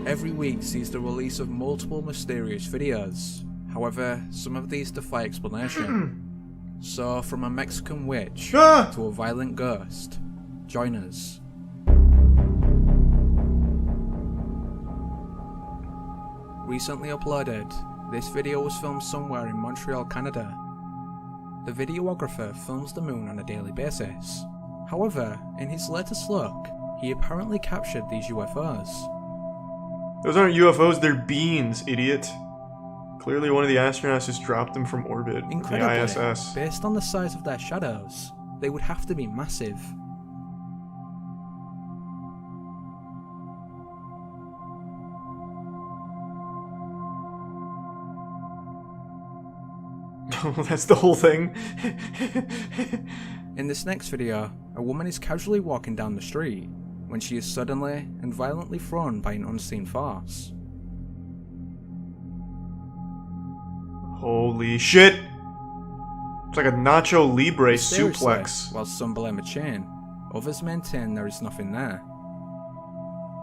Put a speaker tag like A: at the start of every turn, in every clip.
A: every week sees the release of multiple mysterious videos. However, some of these defy explanation. So, from a Mexican witch to a violent ghost, join us. Recently uploaded, this video was filmed somewhere in Montreal, Canada. The videographer films the moon on a daily basis. However, in his latest look, he apparently captured these UFOs.
B: Those aren't UFOs, they're beans, idiot. Clearly one of the astronauts just dropped them from orbit.
A: Incredibly,
B: the ISS.
A: based on the size of their shadows, they would have to be massive.
B: That's the whole thing.
A: In this next video, a woman is casually walking down the street when she is suddenly and violently thrown by an unseen force.
B: Holy shit! It's like a Nacho Libre
A: Mysteriously,
B: suplex.
A: while some blame a chain, others maintain there is nothing there.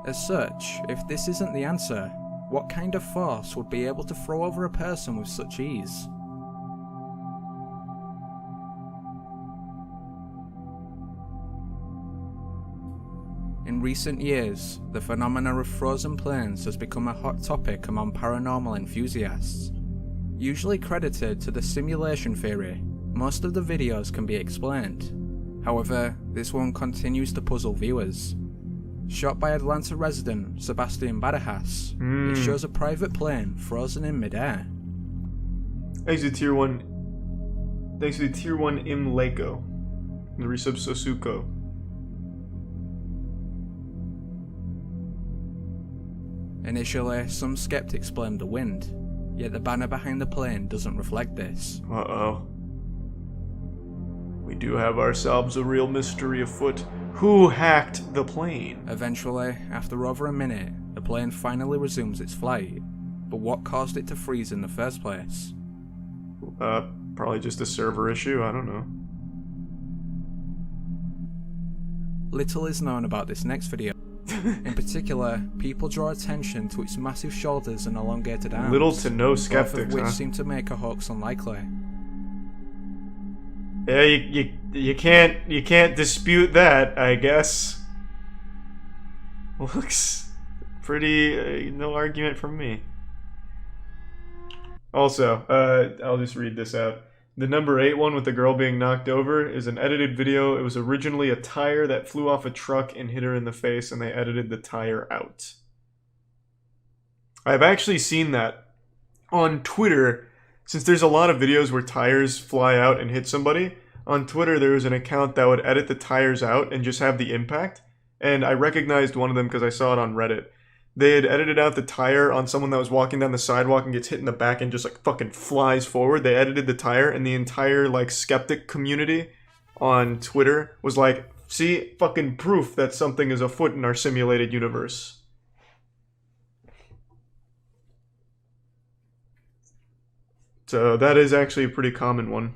A: As such, if this isn't the answer, what kind of force would be able to throw over a person with such ease? In recent years, the phenomena of frozen planes has become a hot topic among paranormal enthusiasts. Usually credited to the simulation theory, most of the videos can be explained. However, this one continues to puzzle viewers. Shot by Atlanta resident Sebastian Barajas, it shows a private plane frozen in midair.
B: Thanks to the tier 1 Im Lako. The resub Sosuko.
A: Initially, some skeptics blamed the wind, yet the banner behind the plane doesn't reflect this.
B: Uh-oh. We do have ourselves a real mystery afoot. Who hacked the plane?
A: Eventually, after over a minute, the plane finally resumes its flight. But what caused it to freeze in the first place?
B: Probably just a server issue, I don't know.
A: Little is known about this next video. In particular, people draw attention to its massive shoulders and elongated arms.
B: Little to no
A: both
B: skeptics,
A: of which
B: huh?
A: seem to make a hoax unlikely.
B: Yeah, you can't dispute that, I guess. Looks pretty, no argument from me. Also, I'll just read this out. The number 8 one with the girl being knocked over is an edited video. It was originally a tire that flew off a truck and hit her in the face, and they edited the tire out. I've actually seen that on Twitter. Since there's a lot of videos where tires fly out and hit somebody, on Twitter there was an account that would edit the tires out and just have the impact, and I recognized one of them because I saw it on Reddit. They had edited out the tire on someone that was walking down the sidewalk and gets hit in the back and just like fucking flies forward. They edited the tire, and the entire like skeptic community on Twitter was like, see, fucking proof that something is afoot in our simulated universe. So that is actually a pretty common one.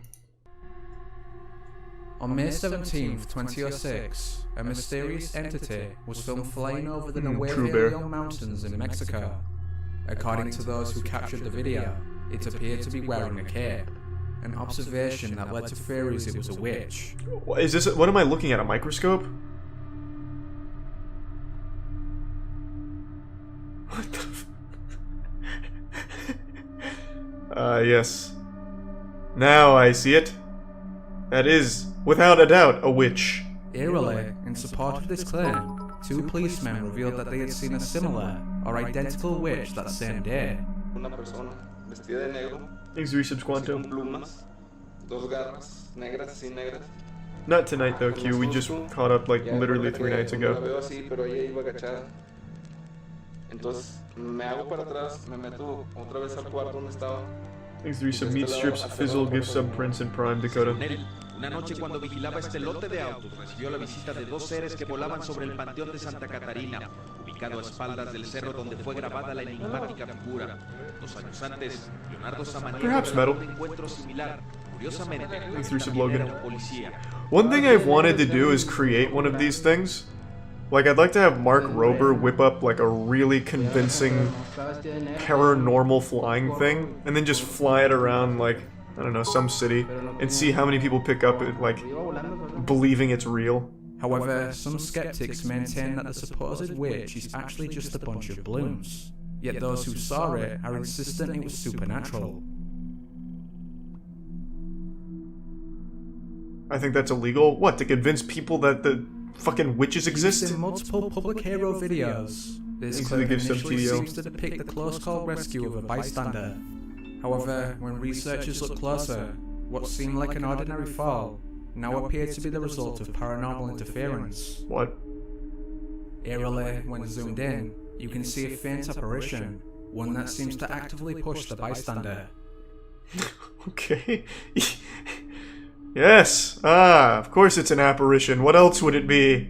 A: On May 17th, 2006, a mysterious entity was filmed flying over the Nuevo Mountains in Mexico. According to those who captured the video, it appeared to be wearing a cape, an observation that led to theories it was a witch.
B: Is this, what am I looking at, a microscope? What the yes. Now I see it. That is, without a doubt, a witch.
A: Eerily, in support of this claim, 2 policemen revealed that they had seen a similar or identical witch that same day.
B: Thanks, Resubs Quanto. Not tonight though, Q. We just caught up like literally 3 nights ago. Thanks, 3 submeat strips, Fizzle, gift sub Prince, and Prime Dakota.
C: Una noche cuando vigilaba este lote de autos, recibió la visita de 2 seres que volaban sobre el panteón de Santa Catarina, ubicado a espaldas del cerro donde fue grabada la enigmática figura. 2 años antes, Leonardo Samaniego relató un encuentro similar. Curiosamente,
B: One thing I've wanted to do is create one of these things. Like, I'd like to have Mark Rober whip up, like, a really convincing paranormal flying thing, and then just fly it around, like, I don't know, some city, and see how many people pick up it, like, believing it's real.
A: However, some skeptics maintain that the supposed witch is actually just a bunch of balloons, yet those who saw it are insistent it was supernatural.
B: I think that's illegal. What, to convince people that the fucking witches exist?
A: Used in multiple public hero videos, this clip initially seems to depict the close call rescue of a bystander. However, when researchers look closer, what seemed like an ordinary fall now appeared to be the result of paranormal interference.
B: What?
A: Eerily, when zoomed in, you can see a faint apparition, one that seems to actively push the bystander.
B: Okay. Yes! Ah, of course it's an apparition. What else would it be?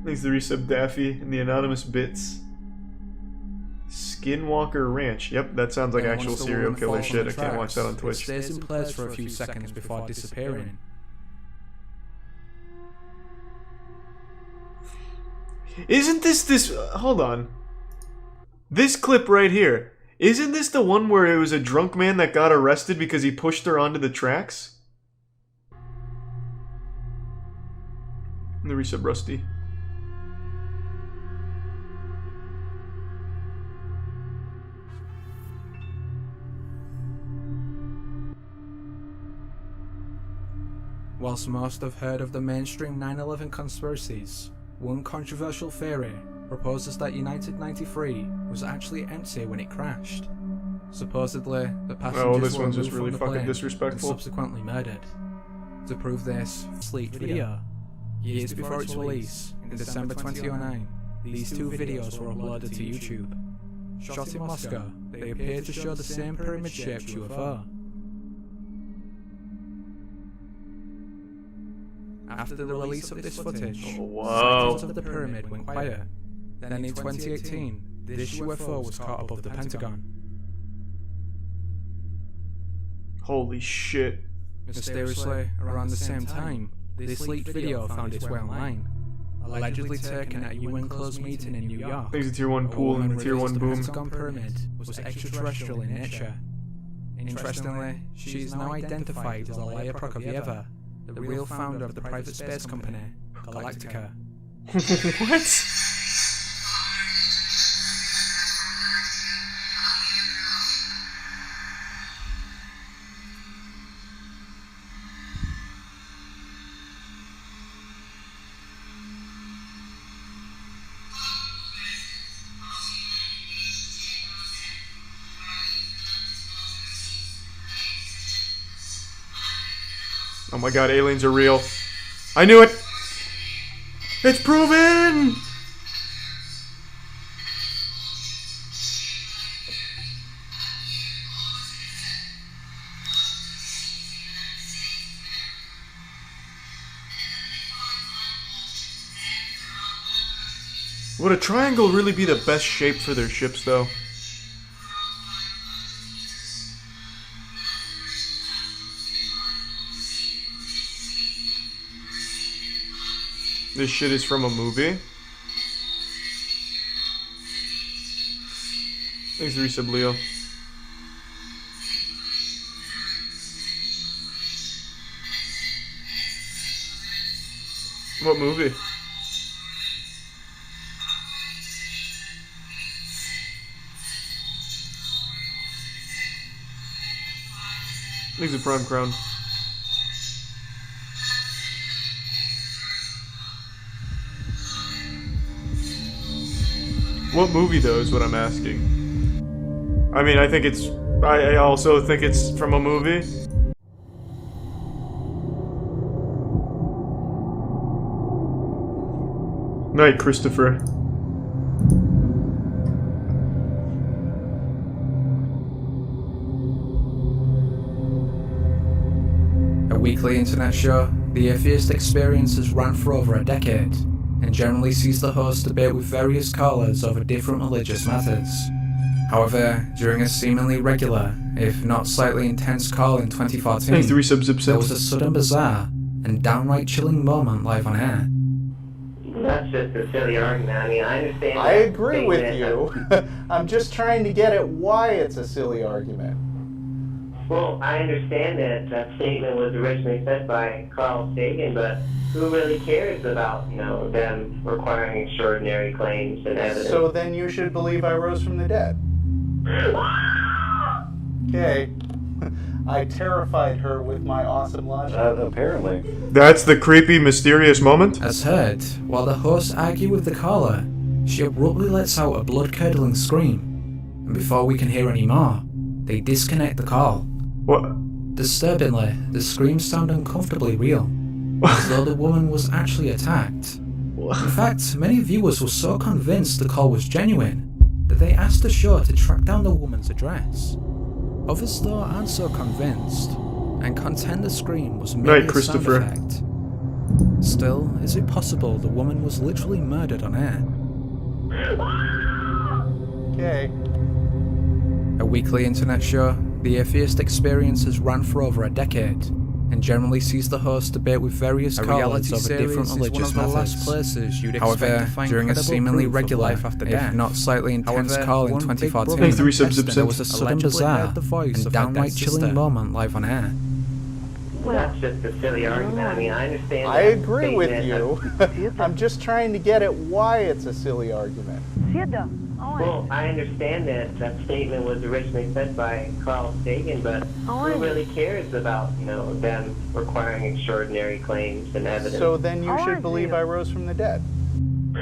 B: Thanks to resub Daffy and the anonymous bits. Skinwalker Ranch. Yep, that sounds like actual serial killer shit. I can't watch that on Twitch.
A: It stays in place for a few seconds before disappearing.
B: Isn't this... Hold on. This clip right here. Isn't this the one where it was a drunk man that got arrested because he pushed her onto the tracks? The resub Rusty.
A: Whilst most have heard of the mainstream 9/11 conspiracies, one controversial theory proposes that United 93 was actually empty when it crashed. Supposedly, the passengers were removed from the plane and subsequently murdered. To prove this, leaked video. Years before its release, in December 2009, these two videos were uploaded to YouTube. Shot in Moscow, they appear to show the same pyramid-shaped UFO. After the release of this footage, sightings of the pyramid went quiet. Then in 2018, this UFO was caught above the Pentagon.
B: Holy shit.
A: Mysteriously, around the same time, this leaked video found its way online. Allegedly taken at a UN closed meeting in New York.
B: Thanks to Tier 1 pool and the Tier 1 boom.
A: The Pentagon pyramid was extraterrestrial in nature. Interestingly, she is now identified as Alaya Prokofyeva, the real founder of the private space company, Galactica.
B: What? Oh my god, aliens are real. I knew it! It's proven! Would a triangle really be the best shape for their ships, though? This shit is from a movie? Thanks to resub Leo. What movie? Thanks to Prime Crown. What movie, though, is what I'm asking. I mean, I think it's... I also think it's from a movie. Night, Christopher.
A: A weekly internet show, the Atheist Experience has ran for over a decade, and generally sees the host debate with various callers over different religious matters. However, during a seemingly regular, if not slightly intense call in 2014,
B: Thanks, 3 subs.
A: there was a sudden bizarre and downright chilling moment live on air.
D: That's just a silly argument. I mean, I understand.
E: I agree with you. I'm just trying to get at why it's a silly argument.
D: Well, I understand that that statement was originally said by Carl Sagan, but who really cares about, them requiring extraordinary claims and evidence?
E: So then you should believe I rose from the dead. Okay. I terrified her with my awesome logic.
F: Apparently.
B: That's the creepy, mysterious moment?
A: As heard, while the hosts argue with the caller, she abruptly lets out a blood-curdling scream, and before we can hear any more, they disconnect the call.
B: What?
A: Disturbingly, the screams sound uncomfortably real, as though the woman was actually attacked. In fact, many viewers were so convinced the call was genuine that they asked the show to track down the woman's address. Others though aren't so convinced, and contend the scream was merely
B: Right,
A: a sound
B: Christopher.
A: effect. Still, is it possible the woman was literally murdered on air?
E: Okay.
A: A weekly internet show, the atheist experience has ran for over a decade, and generally sees the host debate with various callers over different religious methods. Last places you'd expect to find during a seemingly regular life after death, if not slightly intense call in 2014,
B: Thanks, 3 subs.
A: there was a sudden bizarre and downright chilling moment live on air.
D: That's just a silly argument. I mean, I understand.
E: I
D: that
E: agree with
D: statement.
E: you. I'm just trying to get at why it's a silly argument.
D: Well, I understand that that statement was originally said by Carl Sagan, but who really cares about, them requiring extraordinary claims and evidence?
E: So then you should believe I rose from the dead.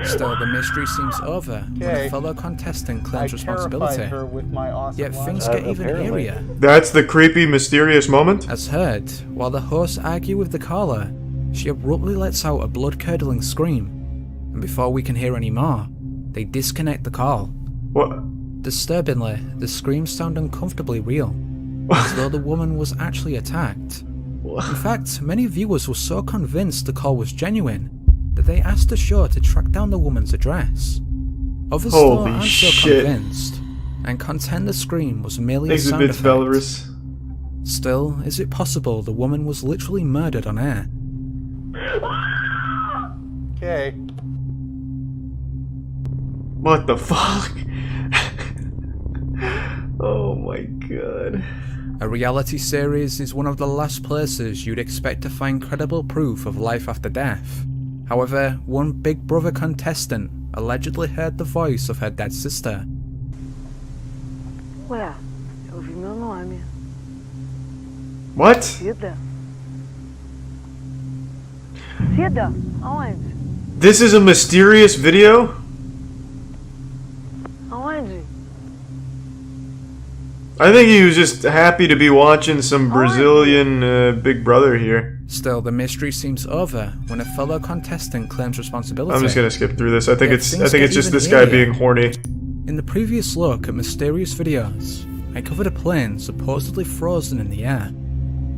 A: Still, the mystery seems over when
E: Okay.
A: a fellow contestant
E: I
A: claims responsibility.
E: terrified her with my awesome
A: Yet things
E: logic.
A: get even
F: Apparently.
A: eerier.
B: That's the creepy, mysterious moment?
A: As heard, while the hosts argue with the caller, she abruptly lets out a blood-curdling scream, and before we can hear any more, they disconnect the call.
B: What?
A: Disturbingly, the screams sound uncomfortably real, as though the woman was actually attacked. In fact, many viewers were so convinced the call was genuine that they asked the show to track down the woman's address. Others though
B: Holy
A: aren't so
B: shit.
A: convinced, and contend the scream was merely a
B: Thanks a
A: sound
B: bit,
A: effect.
B: Belarus.
A: Still, is it possible the woman was literally murdered on air?
E: Okay.
B: What the fuck? Oh my god.
A: A reality series is one of the last places you'd expect to find credible proof of life after death. However, one Big Brother contestant allegedly heard the voice of her dead sister.
G: Ué, eu ouvi meu nome.
B: What?
G: Cida? Cida? Aonde?
B: This is a mysterious video?
G: Aonde?
B: I think he was just happy to be watching some Brazilian Big Brother here.
A: Still, the mystery seems over when a fellow contestant claims responsibility.
B: I'm just gonna skip through this. I think
A: Yeah,
B: it's
A: things
B: just
A: get
B: this
A: even
B: guy
A: eerier.
B: being horny.
A: In the previous look at mysterious videos, I covered a plane supposedly frozen in the air.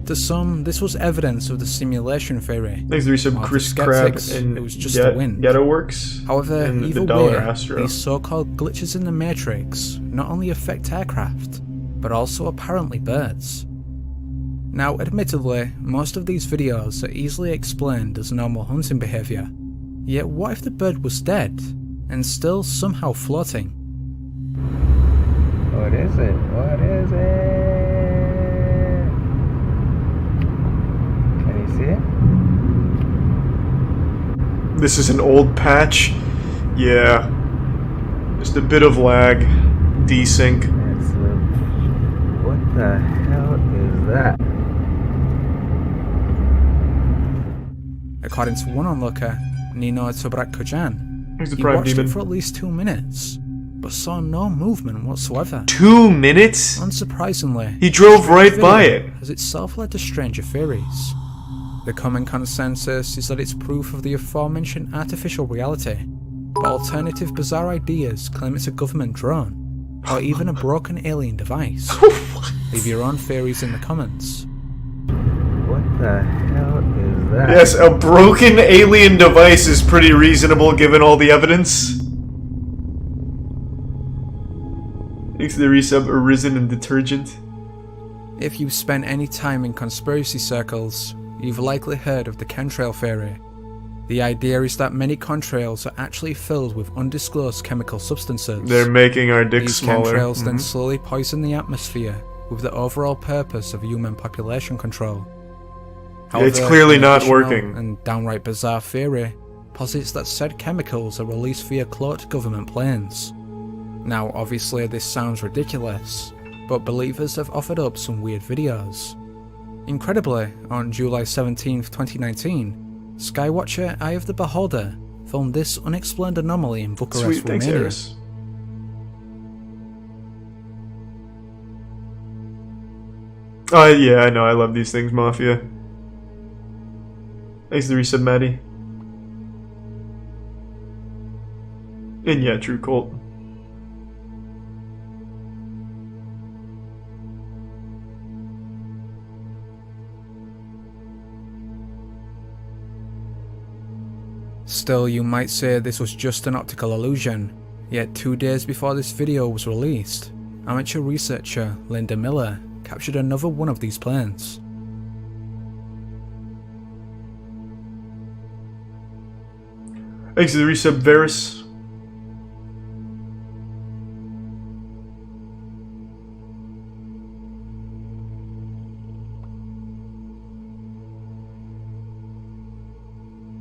A: To some, this was evidence of the simulation theory.
B: Thanks to some
A: While to
B: Chris Crab
A: skeptics,
B: and
A: it was just the wind.
B: Ghetto Works.
A: However,
B: and
A: either
B: the Dollar
A: way,
B: Astro.
A: these so-called glitches in the Matrix not only affect aircraft, but also apparently birds. Now, admittedly, most of these videos are easily explained as normal hunting behaviour. Yet what if the bird was dead, and still somehow floating?
F: What is it? What is it? Can you see it?
B: This is an old patch. Yeah. Just a bit of lag. Desync.
F: It's what the hell is that?
A: According to one onlooker, Nino Tobrak-Kojan,
B: Here's the
A: he
B: Prime
A: watched
B: Demon.
A: it for at least 2 minutes, but saw no movement whatsoever.
B: 2 minutes?
A: Unsurprisingly,
B: He drove
A: this
B: right
A: video
B: by it.
A: has itself led to stranger theories. The common consensus is that it's proof of the aforementioned artificial reality, but alternative bizarre ideas claim it's a government drone, or even a broken alien device. Leave your own theories in the comments.
F: What the hell is that?
B: Yes, a broken alien device is pretty reasonable given all the evidence. Thanks to the resub Arisen and Detergent.
A: If you've spent any time in conspiracy circles, you've likely heard of the chemtrail theory. The idea is that many contrails are actually filled with undisclosed chemical substances.
B: They're making our dicks
A: These
B: smaller.
A: chemtrails then slowly poison the atmosphere with the overall purpose of human population control. However,
B: It's clearly
A: an
B: not
A: additional
B: working.
A: And downright bizarre theory posits that said chemicals are released via cloaked government planes. Now, obviously this sounds ridiculous, but believers have offered up some weird videos. Incredibly, on July 17th, 2019, Skywatcher Eye of the Beholder filmed this unexplained anomaly in Bucharest,
B: Sweet, thanks,
A: Romania.
B: Eris. Yeah, I know, I love these things, Mafia. Thanks to the resub, Maddie. And yeah, True Cult.
A: Still, you might say this was just an optical illusion, yet 2 days before this video was released, amateur researcher Linda Miller captured another one of these planes.
B: Thanks to the resub, Varus.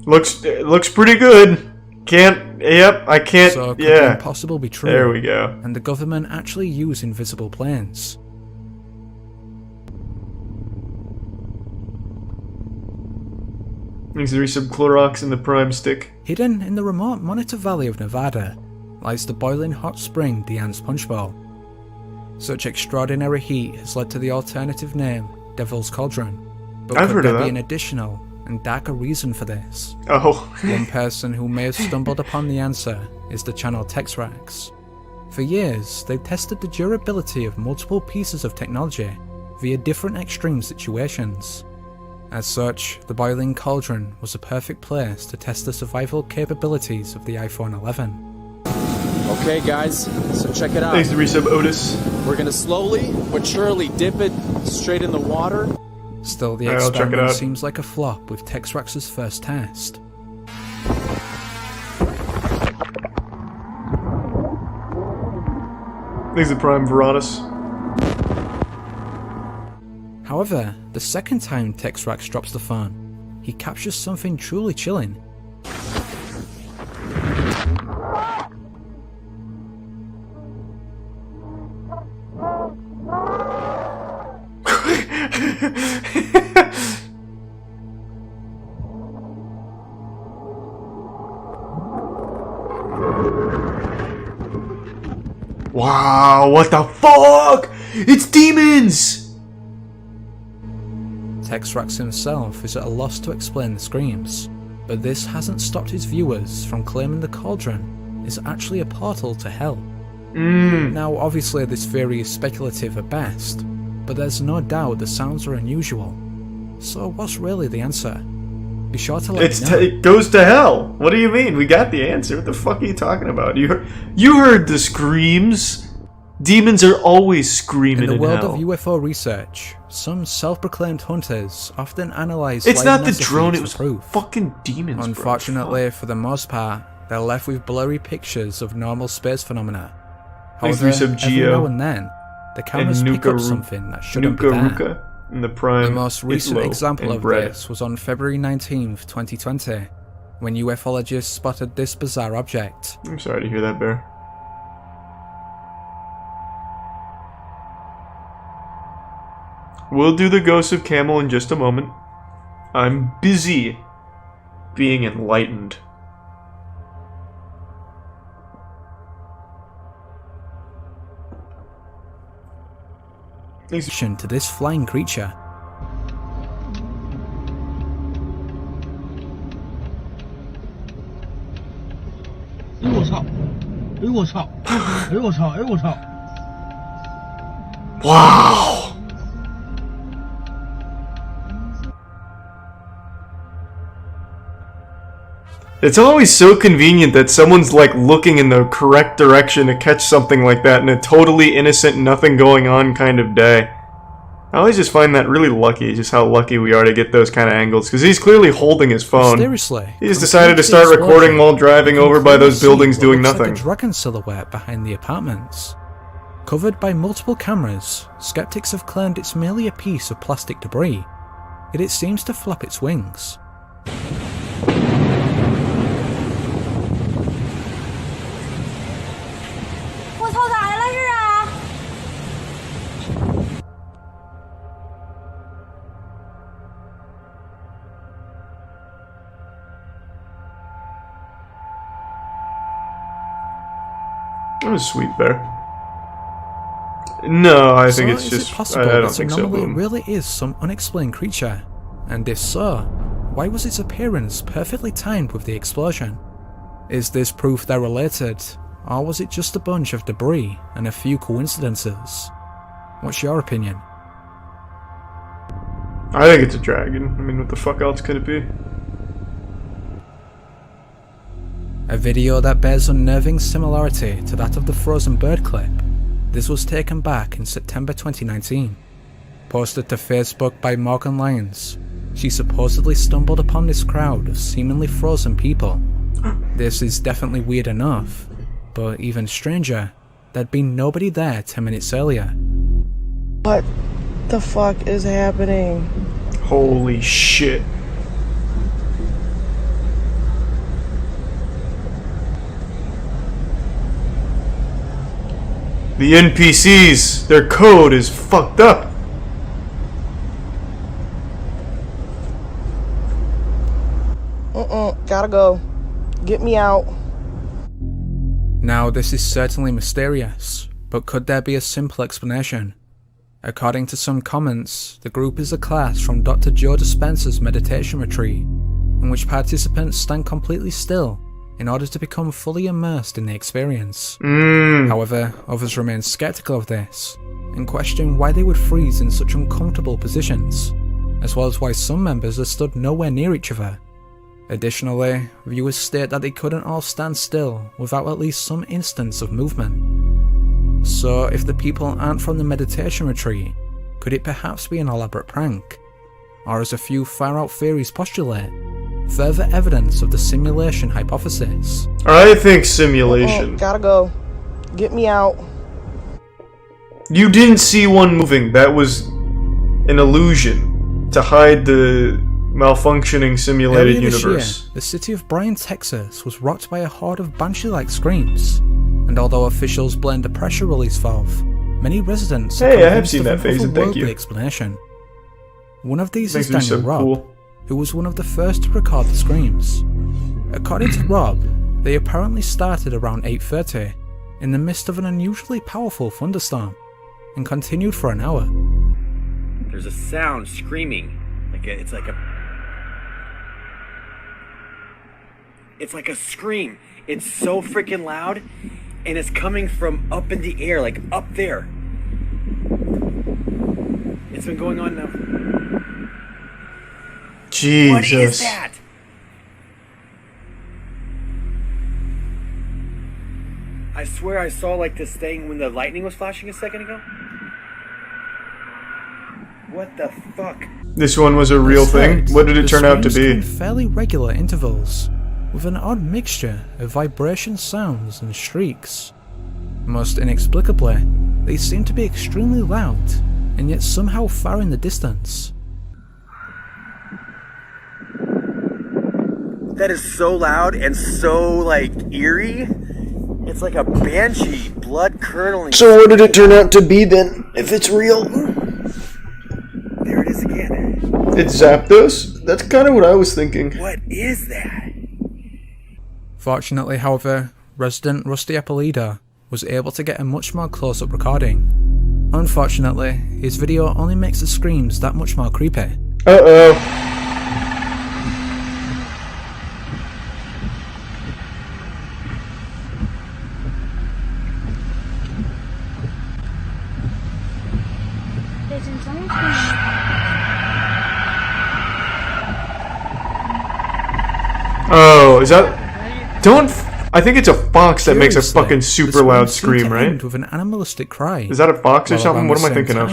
B: Looks pretty good. I can't,
A: So could
B: yeah.
A: the impossible be true?
B: There we go.
A: And the government actually use invisible planes?
B: Thanks to the resub, Clorox and the Prime Stick.
A: Hidden in the remote Monitor Valley of Nevada lies the boiling hot spring Diane's Punch Bowl. Such extraordinary heat has led to the alternative name Devil's Cauldron. But
B: I've
A: could
B: heard of
A: there be
B: that.
A: an additional and darker reason for this?
B: Oh.
A: One person who may have stumbled upon the answer is the channel Texrax. For years, they've tested the durability of multiple pieces of technology via different extreme situations. As such, the boiling cauldron was a perfect place to test the survival capabilities of the iPhone 11.
H: Okay guys, so check it out.
B: Thanks to resub, Otis.
H: We're gonna slowly but surely dip it straight in the water.
A: Still, the
B: Alright, I'll check it
A: experiment
B: out.
A: seems like a flop with Texrax's first test.
B: Thanks to Prime Veronis.
A: However, the second time Texrax drops the phone, he captures something truly chilling.
B: Wow, what the fuck? It's demons!
A: Texrax himself is at a loss to explain the screams, but this hasn't stopped his viewers from claiming the cauldron is actually a portal to hell. Now, obviously this theory is speculative at best, but there's no doubt the sounds are unusual. So what's really the answer? Be sure to let me know.
B: It goes to hell. What do you mean? We got the answer. What the fuck are you talking about? You heard the screams. Demons are always screaming
A: In the
B: in
A: world
B: hell.
A: of UFO research, some self-proclaimed hunters often analyze
B: It's not the
A: light
B: drone, it
A: for
B: was
A: proof.
B: fucking demons, bro.
A: Unfortunately, for the most part, they're left with blurry pictures of normal space phenomena.
B: Thanks
A: However,
B: to Resub
A: every
B: Geo
A: now and then, the cameras
B: and
A: pick up
B: Nuka-
A: something that shouldn't be there.
B: Nuka and the Prime.
A: The most recent
B: Itlo
A: example
B: and
A: of
B: bread.
A: this was on February 19th, 2020, when ufologists spotted this bizarre object.
B: I'm sorry to hear that, Bear. We'll do the Ghost of Camel in just a moment. I'm busy being enlightened.
A: To this flying creature.
B: Wow! It's always so convenient that someone's like looking in the correct direction to catch something like that in a totally innocent, nothing going on kind of day. I always just find that really lucky, just how lucky we are to get those kind of angles, because he's clearly holding his phone.
A: Mysteriously,
B: He just decided to start recording while driving over by those buildings doing nothing.
A: Like a dragon silhouette behind the apartments. Covered by multiple cameras, skeptics have claimed it's merely a piece of plastic debris, yet it seems to flap its wings.
B: That was sweet there. No, I think it's
A: is
B: just...
A: it possible
B: I don't
A: that
B: think so,
A: anomaly
B: Boom.
A: really is some unexplained creature? And if so, why was its appearance perfectly timed with the explosion? Is this proof they're related, or was it just a bunch of debris and a few coincidences? What's your opinion?
B: I think it's a dragon. I mean, what the fuck else could it be?
A: A video that bears unnerving similarity to that of the frozen bird clip. This was taken back in September 2019. Posted to Facebook by Morgan Lyons, she supposedly stumbled upon this crowd of seemingly frozen people. This is definitely weird enough, but even stranger, there'd been nobody there 10 minutes earlier.
I: What the fuck is happening?
B: Holy shit. The NPCs, their code is fucked up.
I: Gotta go. Get me out.
A: Now this is certainly mysterious, but could there be a simple explanation? According to some comments, the group is a class from Dr. Joe Dispenza's meditation retreat, in which participants stand completely still in order to become fully immersed in the experience. However, others remain skeptical of this, and question why they would freeze in such uncomfortable positions, as well as why some members are stood nowhere near each other. Additionally, viewers state that they couldn't all stand still without at least some instance of movement. So if the people aren't from the meditation retreat, could it perhaps be an elaborate prank? Or as a few far-out theories postulate, further evidence of the simulation hypothesis?
B: I think simulation.
I: Gotta go. Get me out.
B: You didn't see one moving. That was an illusion to hide the malfunctioning simulated
A: Earlier this
B: universe.
A: year, the city of Bryan, Texas was rocked by a horde of banshee-like screams, and although officials blamed a pressure release valve, many residents
B: Hey, I have seen that phase, and thank you.
A: Explanation. One of these
B: Makes
A: is
B: me
A: Daniel
B: so
A: Robb,
B: cool.
A: who was one of the first to record the screams. According to Rob, they apparently started around 8:30 in the midst of an unusually powerful thunderstorm and continued for an hour.
J: There's a sound screaming, it's like a scream. It's so freaking loud, and it's coming from up in the air, like up there. It's been going on now.
B: Jesus.
J: What is that? I swear I saw like this thing when the lightning was flashing a second ago. What the fuck?
B: This one was a real thing? What did it turn out to be?
A: In fairly regular intervals, with an odd mixture of vibration sounds and shrieks. Most inexplicably, they seem to be extremely loud, and yet somehow far in the distance.
J: That is so loud and so, eerie. It's like a banshee, blood curdling.
B: So what did it turn out to be then, if it's real?
J: There it is again.
B: It's Zapdos? That's kind of what I was thinking.
J: What is that?
A: Fortunately, however, resident Rusty Appolida was able to get a much more close-up recording. Unfortunately, his video only makes the screams that much more creepy.
B: Uh-oh. Oh, is that... Don't... I think it's a fox that makes a fucking super loud scream, right?
A: With an animalistic cry.
B: Is that a fox or something? What am I thinking of?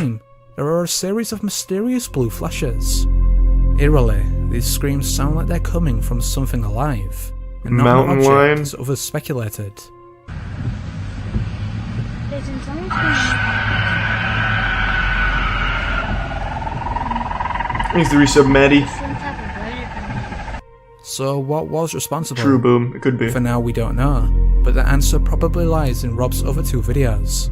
A: There are a series of mysterious blue flashes. Eerily, these screams sound like they're coming from something alive, and not
B: Mountain
A: an object,
B: lion?
A: as others speculated.
B: Thanks to resub Maddie.
A: So what was responsible?
B: True boom, it could be.
A: For now we don't know, but the answer probably lies in Rob's other two videos.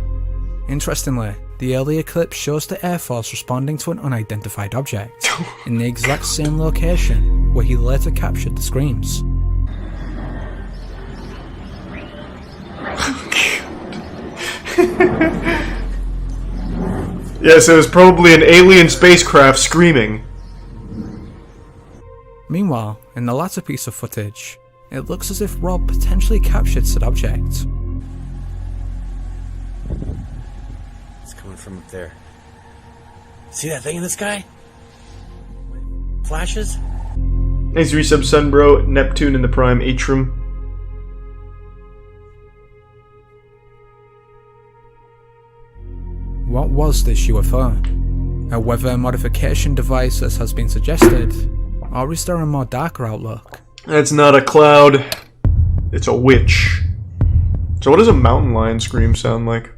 A: Interestingly, the earlier clip shows the Air Force responding to an unidentified object, in the exact same location where he later captured the screams.
B: Yes, it was probably an alien spacecraft screaming.
A: Meanwhile, in the latter piece of footage, it looks as if Rob potentially captured said object.
J: It's coming from up there. See that thing in the sky? Flashes?
B: Thanks to resub Sunbro, Neptune in the Prime Atrium.
A: What was this UFO? A weather modification device as has been suggested? Or is there a more darker outlook?
B: That's not a cloud. It's a witch. So what does a mountain lion scream sound like?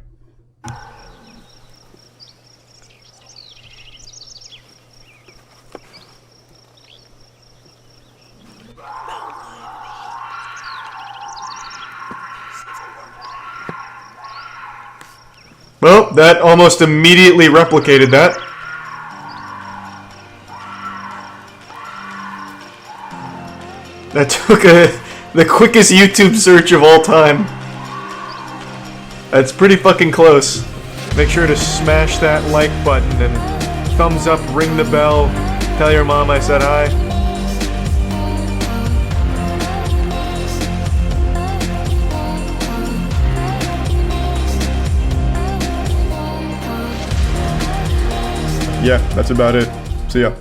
B: Well, that almost immediately replicated that. That took the quickest YouTube search of all time. That's pretty fucking close. Make sure to smash that like button and thumbs up, ring the bell, tell your mom I said hi. Yeah, that's about it. See ya.